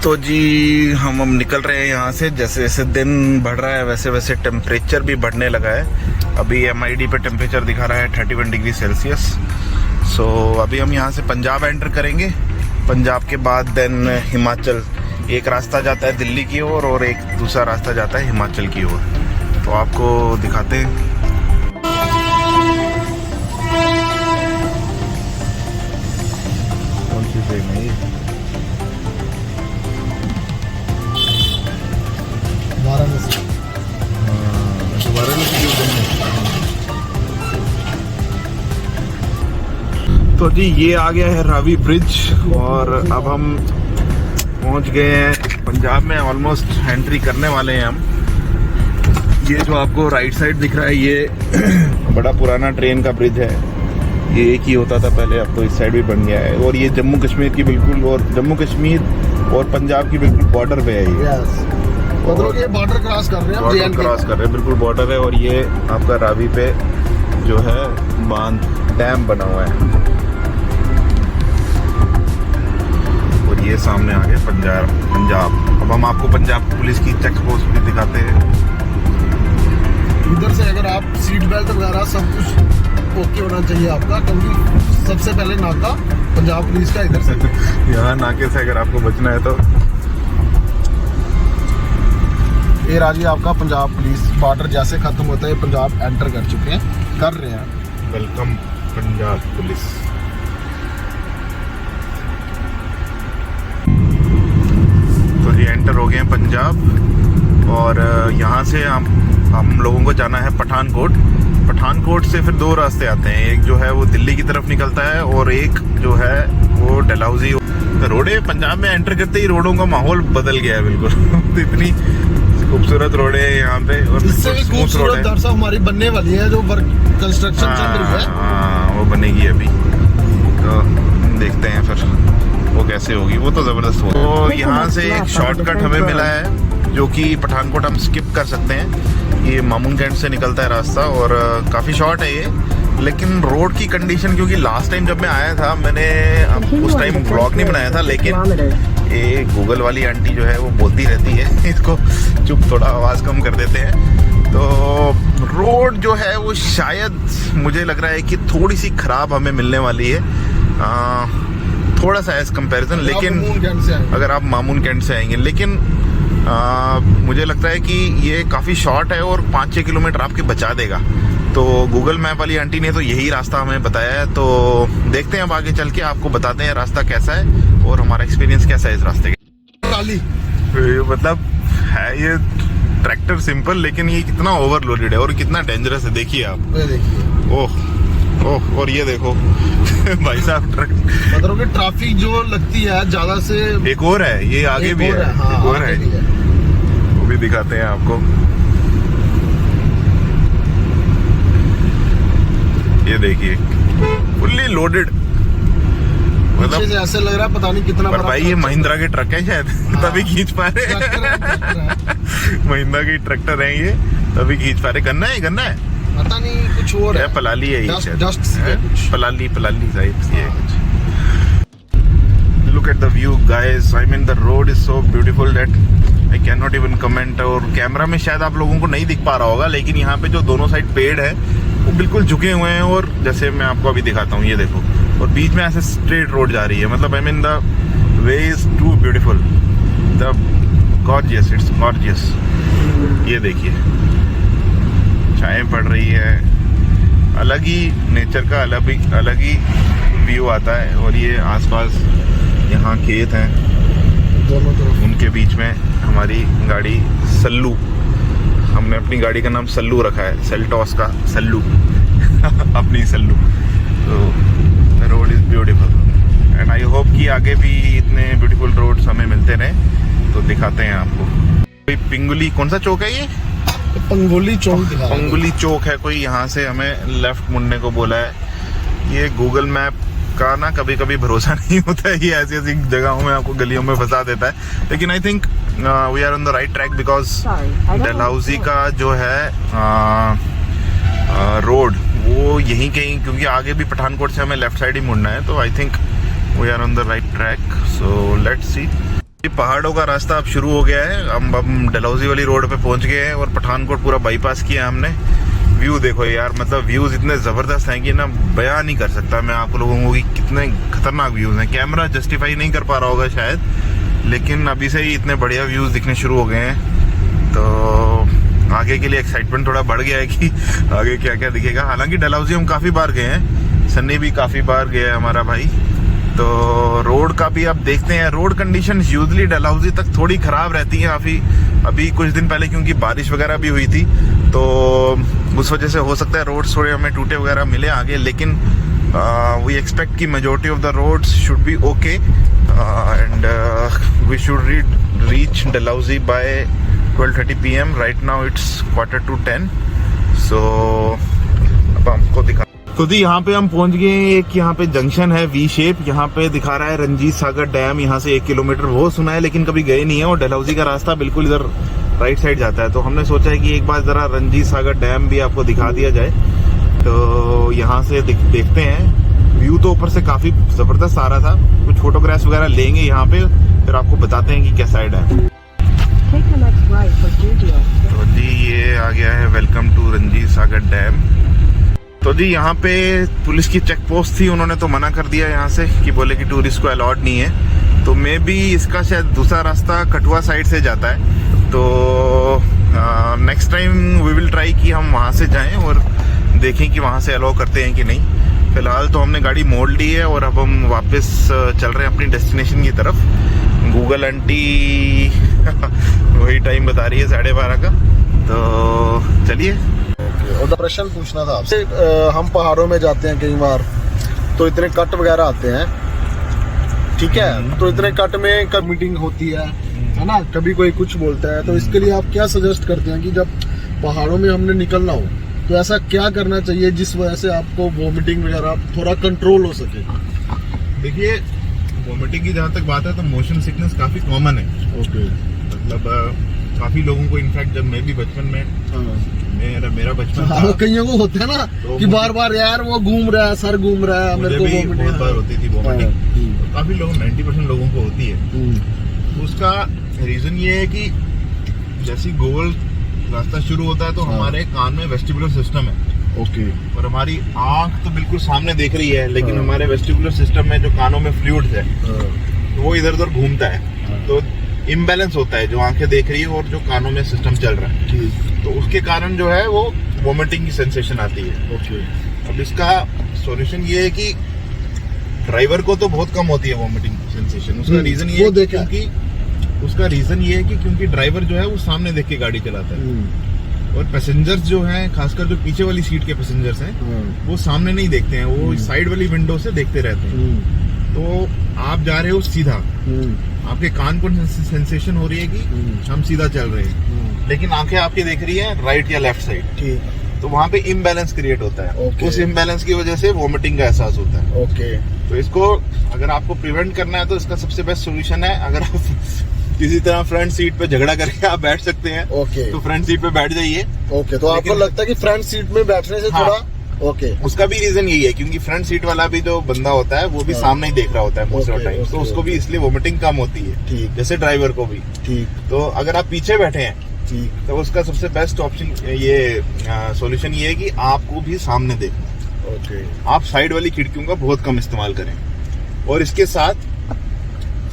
तो जी हम निकल रहे हैं यहाँ से। जैसे जैसे दिन बढ़ रहा है वैसे वैसे टेम्परेचर भी बढ़ने लगा है। अभी MID पे टेम्परेचर दिखा रहा है 31 डिग्री सेल्सियस। सो अभी हम यहाँ से पंजाब एंटर करेंगे। पंजाब के बाद देन हिमाचल। एक रास्ता जाता है दिल्ली की ओर और एक दूसरा रास्ता जाता है हिमाचल की ओर। तो आपको दिखाते हैं। कौन सी ट्रेन है ये? वाराणसी। तो जी ये आ गया है रावी ब्रिज और अब हम पहुंच गए हैं पंजाब में। ऑलमोस्ट एंट्री करने वाले हैं हम। ये जो आपको राइट साइड दिख रहा है ये बड़ा पुराना ट्रेन का ब्रिज है। ये एक ही होता था पहले, अब तो इस साइड भी बन गया है। और ये जम्मू कश्मीर की बिल्कुल और जम्मू कश्मीर और पंजाब की बिल्कुल बॉर्डर पे है ये। मतलब ये बॉर्डर क्रॉस कर रहे हैं, बॉर्डर क्रॉस कर रहे हैं, बिल्कुल बॉर्डर है। और ये आपका रावी पे जो है बांध डैम बना हुआ है। और ये सामने आ गए पंजाब। अब हम आपको पंजाब पुलिस की चेक पोस्ट भी दिखाते हैं। इधर से अगर आप सीट बेल्ट वगैरह सब कुछ ओके होना चाहिए आपका, क्योंकि सबसे पहले नाका पंजाब पुलिस का इधर से। यहाँ नाके से अगर आपको बचना है तो ये राजी आपका पंजाब पुलिस बॉर्डर जैसे खत्म होता है पंजाब एंटर कर चुके हैं, कर रहे हैं। Welcome Punjab police. तो ये एंटर हो गए हैं पंजाब और यहाँ से हम लोगों को जाना है पठानकोट। पठानकोट से फिर दो रास्ते आते हैं। एक जो है वो दिल्ली की तरफ निकलता है और एक जो है वो डलहौजी। तो रोडे पंजाब में एंटर करते ही रोडों का माहौल बदल गया है बिल्कुल। तो इतनी खूबसूरत रोडे हैं यहाँ पे और इससे भी खूबसूरत दरअसल हमारी बनने वाली है, जो वर्क कंस्ट्रक्शन चल रही है। हाँ वो बनेगी अभी, तो देखते हैं फिर वो कैसे होगी। वो तो जबरदस्त होगी। तो यहाँ से एक शॉर्टकट हमें मिला है जो कि पठानकोट हम स्किप कर सकते हैं। ये मामून कैंट से निकलता है रास्ता और काफ़ी शॉर्ट है ये। लेकिन रोड की कंडीशन, क्योंकि लास्ट टाइम जब मैं आया था मैंने उस टाइम ब्लॉग नहीं बनाया था, लेकिन ये गूगल वाली आंटी जो है वो बोलती रहती है इसको चुप थोड़ा आवाज़ कम कर देते हैं। तो रोड जो है वो शायद मुझे लग रहा है कि थोड़ी सी ख़राब हमें मिलने वाली है, थोड़ा सा एज कंपैरिजन। लेकिन अगर आप मामून कैंट से आएंगे, लेकिन मुझे लगता है कि ये काफ़ी शॉर्ट है और 5-6 किलोमीटर आपके बचा देगा। तो गूगल मैप वाली आंटी ने तो यही रास्ता हमें बताया है। तो देखते हैं अब आगे चल के आपको बताते हैं रास्ता कैसा है और हमारा एक्सपीरियंस कैसा है इस रास्ते का। मतलब है ये ट्रैक्टर सिंपल, लेकिन ये कितना ओवरलोडेड है और कितना डेंजरस है। देखिए आप, ओह ओह, और ये देखो भाई साहब ट्रक, मतलब कि ट्रैफिक जो लगती है ज्यादा से। एक और है ये आगे भी है, एक और है, वो भी दिखाते हैं आपको। ये देखिए फुल्ली लोडेड, मतलब ऐसे लग रहा है पता नहीं कितना। पर भाई ये महिंद्रा के ट्रक है शायद, तभी खींच पा रहे। महिंद्रा की ट्रैक्टर है ये, तभी खींच पा रहे। गन्ना है पता नहीं, कुछ और है, पलाली है ये शायद, पलाली टाइप सी है कुछ। Look at the view guys, I mean the road is so beautiful that I can not even comment. और कैमरा में शायद आप लोगों को नहीं दिख पा रहा होगा, लेकिन यहाँ पे जो दोनों साइड पेड़ है वो बिल्कुल झुके हुए हैं। और जैसे मैं आपको अभी दिखाता हूँ, ये देखो, और बीच में ऐसे स्ट्रेट रोड जा रही है। मतलब I mean the way is too beautiful, the gorgeous, it's gorgeous. ये देखिए छाएं पड़ रही है, अलग ही नेचर का अलग ही व्यू आता है। और ये आसपास यहाँ खेत हैं दोनों तरफ, उनके बीच में हमारी गाड़ी सल्लू, हमने अपनी गाड़ी का नाम सल्लू रखा है, सेल्टॉस का सल्लू अपनी सल्लू। तो the road is beautiful and I hope कि आगे भी इतने ब्यूटीफुल रोड्स हमें मिलते रहे। तो दिखाते हैं आपको। पिंगुली, कौन सा चौक है ये? पंगोली चौक। पंगुली चौक है कोई, यहाँ से हमें लेफ्ट मुड़ने को बोला है। ये गूगल मैप का ना कभी कभी भरोसा नहीं होता है, ये ऐसी ऐसी जगहों में आपको गलियों में फंसा देता है। लेकिन I think we are on the right track because Dalhousie का जो है रोड वो यहीं कहीं, क्योंकि आगे भी पठानकोट से हमें लेफ्ट साइड ही मुड़ना है। तो I think we are on the right track, so let's see. ये पहाड़ों का रास्ता अब शुरू हो गया है। हम डलहौजी वाली रोड पे पहुंच गए हैं और पठानकोट पूरा बाईपास किया हमने। व्यू देखो यार, मतलब व्यूज इतने जबरदस्त हैं कि ना बयान नहीं कर सकता मैं आप लोगों को कि कितने खतरनाक व्यूज हैं। कैमरा जस्टिफाई नहीं कर पा रहा होगा शायद, लेकिन अभी से ही इतने बढ़िया व्यूज दिखने शुरू हो गए हैं। तो आगे के लिए एक्साइटमेंट थोड़ा बढ़ गया है कि आगे क्या क्या दिखेगा। हालांकि डलहौजी हम काफी बार गए हैं, सन्नी भी काफी बार गया है हमारा भाई। तो रोड का भी अब देखते हैं। रोड कंडीशन यूजली डलहौजी तक थोड़ी खराब रहती है काफी। अभी कुछ दिन पहले क्योंकि बारिश वगैरह भी हुई थी तो उस वजह से हो सकता है रोड्स थोड़े हमें टूटे वगैरह मिले आगे, लेकिन वी एक्सपेक्ट कि majority of the roads should be okay and we should reach Dalhousie by 12:30 PM। Right now it's 9:45। So अब हमको दिखा तो जी यहाँ पे हम पहुंच गए। एक यहाँ पे जंक्शन है वी शेप, यहाँ पे दिखा रहा है रंजीत सागर डैम। यहाँ से 1 किलोमीटर वो सुना है लेकिन कभी गए नहीं है। और डलहौजी का रास्ता बिल्कुल इधर राइट साइड जाता है। तो हमने सोचा है कि एक बार जरा रंजीत सागर डैम भी आपको दिखा दिया जाए। तो यहाँ से देखते हैं। व्यू तो ऊपर से काफी जबरदस्त आ रहा था। कुछ फोटोग्राफ्स वगैरह लेंगे यहाँ पे, फिर आपको बताते हैं कि क्या साइड है। तो जी ये आ गया है, welcome to Ranjit Sagar dam. तो जी यहाँ पे पुलिस की चेक पोस्ट थी, उन्होंने तो मना कर दिया यहाँ से कि बोले कि टूरिस्ट को अलाउड नहीं है। तो मे भी इसका शायद दूसरा रास्ता कठुआ साइड से जाता है। तो next time we will try कि हम वहाँ से जाएं और देखें कि वहाँ से अलाउ करते हैं कि नहीं। फिलहाल तो हमने गाड़ी मोड़ ली है और अब हम वापस चल रहे हैं अपनी डेस्टिनेशन की तरफ। गूगल आंटी वही टाइम बता रही है 12:30 का। तो चलिए। और प्रश्न पूछना था आपसे। हम पहाड़ों में जाते हैं कई बार, तो इतने कट वगैरह आते हैं, ठीक है। तो इतने कट में कब मीटिंग होती है ना, कभी कोई कुछ बोलता है। तो इसके लिए आप क्या सजेस्ट करते हैं कि जब पहाड़ों में हमने निकलना हो तो ऐसा क्या करना चाहिए जिस वजह से आपको वोमिटिंग वगैरह थोड़ा कंट्रोल हो सके? देखिए, वोमिटिंग की जहाँ तक बात है तो मोशन सिकनेस काफी कॉमन है। ओके। मतलब काफी लोगों को, इनफैक्ट जब मैं भी बचपन में मेरा बचपन था, कईयों को होता है ना तो कि बार बार यार वो घूम रहा है, सर घूम रहा है, मेरे को वोमिटिंग बहुत बार होती थी वोमिटिंग। तो काफी लोगों 90% लोगों को होती है। तो उसका रीजन ये है कि जैसे गोल रास्ता शुरू होता है तो हमारे कान में वेस्टिबुलर सिस्टम है। ओके। और हमारी आंख तो बिल्कुल सामने देख रही है, लेकिन हमारे वेस्टिबुलर सिस्टम में जो कानों में फ्लूइड्स है तो वो इधर उधर घूमता है। तो इम्बैलेंस होता है, जो आंखें देख रही है और जो कानों में सिस्टम चल रहा है, तो उसके कारण जो है वो वोमिटिंग की सेंसेशन आती है। ओके। अब इसका सॉल्यूशन ये है कि ड्राइवर को तो बहुत कम होती है वोमिटिंग सेंसेशन। उसका रीजन ये है क्योंकि ड्राइवर जो है वो सामने देख के गाड़ी चलाता है और पैसेंजर्स जो हैं, खासकर जो पीछे वाली सीट के पैसेंजर्स हैं, वो सामने नहीं देखते हैं, वो साइड वाली विंडो से देखते रहते हैं। तो आप जा रहे हो सीधा, आपके कान को सेंसेशन हो रही है कि हम सीधा चल रहे हैं, लेकिन आंखें आपकी देख रही है राइट या लेफ्ट साइड। तो वहाँ पे इम्बैलेंस क्रिएट होता है। उस इम्बैलेंस की वजह से वोमिटिंग का एहसास होता है। ओके। तो इसको अगर आपको प्रिवेंट करना है तो इसका सबसे बेस्ट सोल्यूशन है, अगर आप किसी तरह फ्रंट सीट पे झगड़ा करके आप बैठ सकते हैं, तो फ्रंट सीट पे बैठ जाइए। ओके। तो आपको लगता है कि फ्रंट सीट में बैठने से थोड़ा ओके। उसका भी रीजन यही है क्योंकि फ्रंट सीट वाला भी जो बंदा होता है वो भी सामने ही देख रहा होता है मोस्ट ऑफ टाइम, तो उसको भी इसलिए वोमिटिंग कम होती है, जैसे ड्राइवर को भी। तो अगर आप पीछे बैठे हैं तो उसका सबसे बेस्ट ऑप्शन ये सॉल्यूशन ये है कि आपको भी सामने देखना। आप साइड वाली खिड़कियों का बहुत कम इस्तेमाल करें। और इसके साथ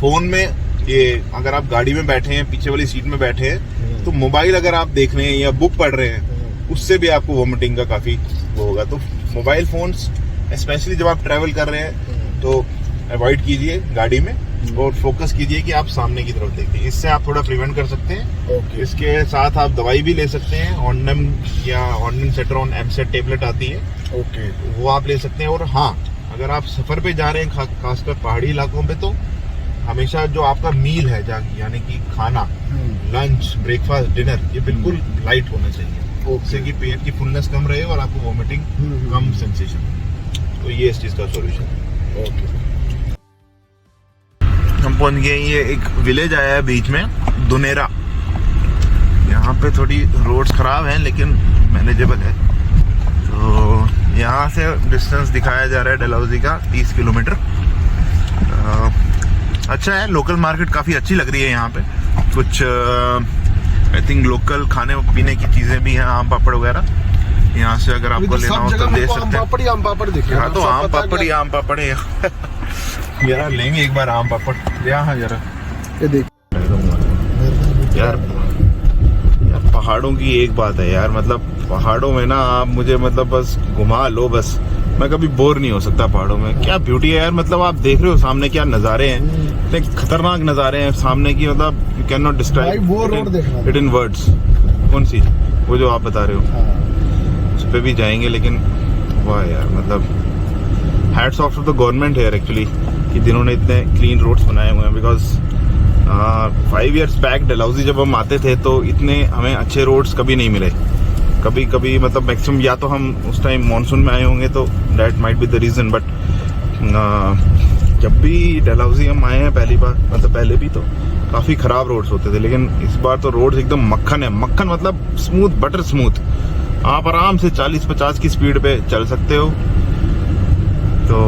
फोन में ये, अगर आप गाड़ी में बैठे हैं, पीछे वाली सीट में बैठे हैं, तो मोबाइल अगर आप देख रहे हैं या बुक पढ़ रहे हैं, उससे भी आपको वोमिटिंग का काफी वो होगा। तो मोबाइल फोन्स स्पेशली जब आप ट्रैवल कर रहे हैं तो अवॉइड कीजिए गाड़ी में और फोकस कीजिए कि आप सामने की तरफ देखें। इससे आप थोड़ा प्रिवेंट कर सकते हैं। इसके साथ आप दवाई भी ले सकते हैं, ऑनडम या ऑनडम सेट्रॉन एमसेट टेबलेट आती है, वो आप ले सकते हैं। और हाँ, अगर आप सफर पे जा रहे हैं खासकर पहाड़ी इलाकों पे, तो हमेशा जो आपका मील है यानी कि खाना, लंच, ब्रेकफास्ट, डिनर, ये बिल्कुल लाइट होना चाहिए, जिससे कि पेट की फुलनेस कम रहे और आपको वोमिटिंग कम सेंसेशन। तो ये इस चीज का सॉल्यूशन है। हम पहुंच गए, ये एक विलेज आया है बीच में, दुनेरा। यहाँ पे थोड़ी रोड्स खराब हैं लेकिन मैनेजेबल है। तो यहाँ से डिस्टेंस दिखाया जा रहा है डलहौजी का 30 किलोमीटर। अच्छा है, लोकल मार्केट काफी अच्छी लग रही है यहाँ पे। कुछ आई थिंक लोकल खाने पीने की चीजें भी हैं, आम पापड़ वगैरह। यहाँ से अगर आपको लेना हो तो ले सकते हैं। आम पापड़ देखिए। हाँ तो आम पापड़ है यार, लेंगे एक बार आम पापड़। यहाँ जरा ये देख यार, पहाड़ों की एक बात है यार, मतलब पहाड़ों में ना आप मुझे मतलब बस घुमा लो, बस मैं कभी बोर नहीं हो सकता पहाड़ों में। क्या ब्यूटी है यार, मतलब आप देख रहे हो सामने क्या नज़ारे हैं, इतने खतरनाक नज़ारे हैं सामने की, मतलब you can not describe it in words. कौन सी? वो जो आप बता रहे हो, उस पर भी जाएंगे, लेकिन वाह यार, मतलब hats off to the government है एक्चुअली कि जिन्होंने इतने क्लीन रोड्स बनाए हुए हैं। बिकॉज 5 years बैक डलहौजी जब हम आते थे तो इतने हमें अच्छे रोड्स कभी नहीं मिले। कभी मतलब मैक्सिमम या तो हम उस टाइम मानसून में आए होंगे तो that might be the reason, but जब भी डलहौजी हम आए हैं पहली बार, मतलब पहले भी तो काफ़ी ख़राब रोड्स होते थे, लेकिन इस बार तो रोड्स एकदम मक्खन है। मक्खन मतलब स्मूथ, बटर स्मूथ। आप आराम से 40-50 की स्पीड पे चल सकते हो। तो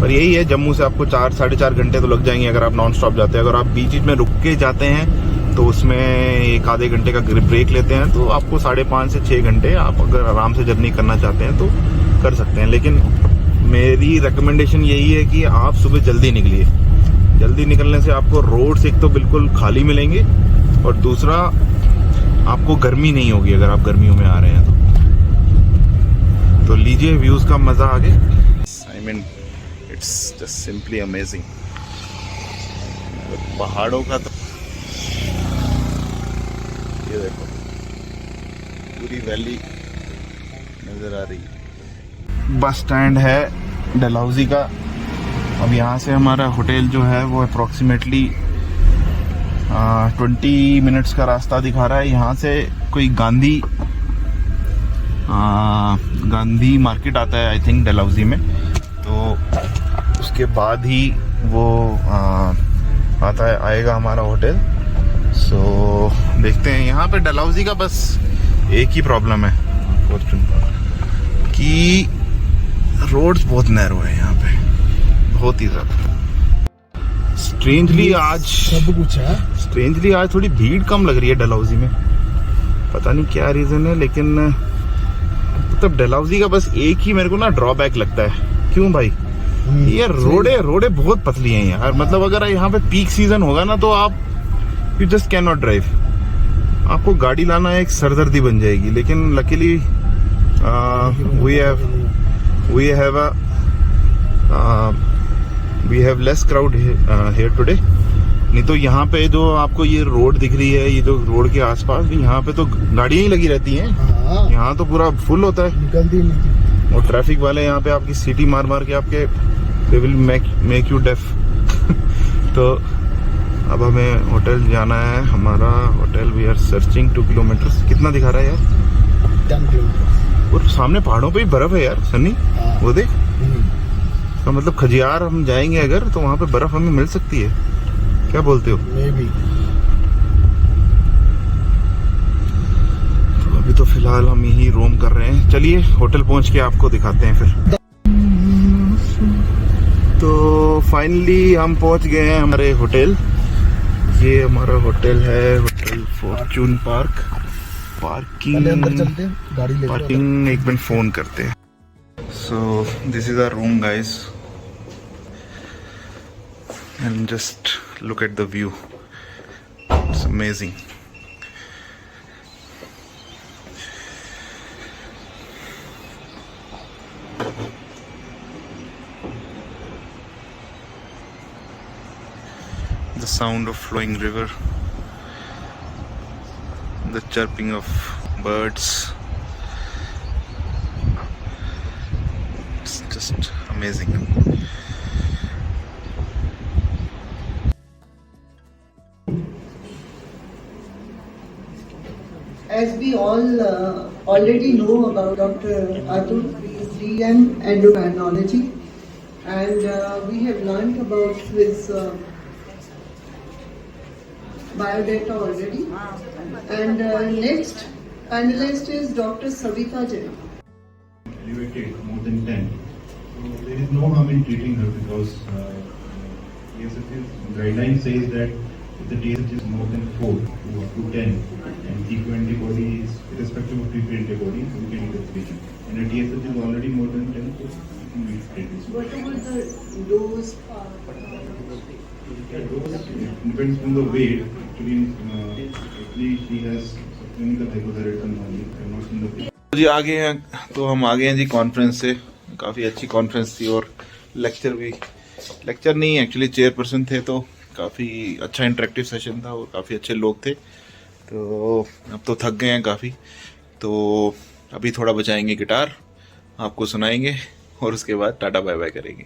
पर यही है, जम्मू से आपको 4-4.5 घंटे तो लग जाएंगे अगर आप नॉन स्टॉप जाते हैं। अगर आप बीच में रुक के जाते हैं तो उसमें 1-आधे घंटे का ब्रेक लेते हैं, तो आपको 5.5 से 6 घंटे आप अगर आराम से जर्नी करना चाहते हैं तो कर सकते हैं। लेकिन मेरी रिकमेंडेशन यही है कि आप सुबह जल्दी निकलिए। जल्दी निकलने से आपको रोड्स एक तो बिल्कुल खाली मिलेंगे, और दूसरा आपको गर्मी नहीं होगी अगर आप गर्मियों में आ रहे हैं तो लीजिए व्यूज का मजा आगे। I mean it's just simply amazing. पहाड़ों का तो ये देखो, पूरी वैली नजर आ रही है। बस स्टैंड है डलहौजी का। अब यहाँ से हमारा होटल जो है वो अप्रॉक्सीमेटली 20 मिनट्स का रास्ता दिखा रहा है। यहाँ से कोई गांधी मार्केट आता है आई थिंक डलहौजी में, तो उसके बाद ही वो आएगा हमारा होटल। सो देखते हैं। यहाँ पे डलहौजी का बस एक ही प्रॉब्लम है कि रोड्स बहुत नैरो है यहाँ पे, बहुत ही ज्यादा। स्ट्रेंजली आज सब कुछ है। स्ट्रेंजली आज थोड़ी भीड़ कम लग रही है डलहौजी में, पता नहीं क्या रीजन है। लेकिन मतलब डलहौजी का बस एक ही मेरे को ना ड्रॉबैक लगता है। क्यों भाई? ये रोडे बहुत पतली हैं यार। मतलब अगर यहाँ पे पीक सीजन होगा ना तो आप you just can not drive. आपको गाड़ी लाना एक सरदर्दी बन जाएगी। लेकिन luckily we have less crowd here today. नहीं तो यहाँ पे जो आपको ये रोड दिख रही है, ये जो रोड के आसपास, यहाँ पे तो गाड़ियां ही लगी रहती हैं। यहाँ तो पूरा फुल होता है, निकलती नहीं। और ट्रैफिक वाले यहाँ पे आपकी सीटी मार मार के आपके they will make you deaf. तो अब हमें होटल जाना है। हमारा hotel we are searching 2 kilometre. कितना दिखा रहा है यार? 10 किलोमीटर। और सामने पहाड़ों पे ही बर्फ है यार सन्नी, वो देख। तो मतलब खजियार हम जाएंगे अगर तो वहाँ पे बर्फ हमें मिल सकती है, क्या बोलते हो? Maybe। तो अभी तो फिलहाल हम यही रोम कर रहे हैं। चलिए होटल पहुँच के आपको दिखाते हैं फिर। तो फाइनली हम पहुँच गए हैं हमारे होटल। ये हमारा होटल है, होटल फॉर्चून पार्क। पार्किंग अंदर चलते हैं, गाड़ी लेकर। पार्किंग एक मिनट फोन करते हैं। So this is our room guys, and just look at the view, it's amazing. The sound of flowing river, the chirping of birds, it's just amazing. As we all already know about Dr. Atul, he is DM endocrinology, and we have learnt about his biodata already. And next panelist is Dr. Savita Jain. Elevated more than 10. So there is no harm in treating her because TSH guideline says that if the TSH is more than 4 to 10 and T2 antibodies, irrespective of T2 antibody, we can intervene. And the TSH is already more than 10, so we can intervene. What about the dose? Yeah, dose, it depends on the weight. Actually she has clinical hypothyroidism only, not in the weight. जी आ गए हैं, तो हम आ गए हैं जी conference से। काफ़ी अच्छी conference थी और लेक्चर नहीं एक्चुअली चेयरपर्सन थे, तो काफ़ी अच्छा इंटरेक्टिव सेशन था और काफ़ी अच्छे लोग थे। तो अब तो थक गए हैं काफ़ी, तो अभी थोड़ा बजाएंगे गिटार, आपको सुनाएंगे और उसके बाद टाटा बाय बाय करेंगे।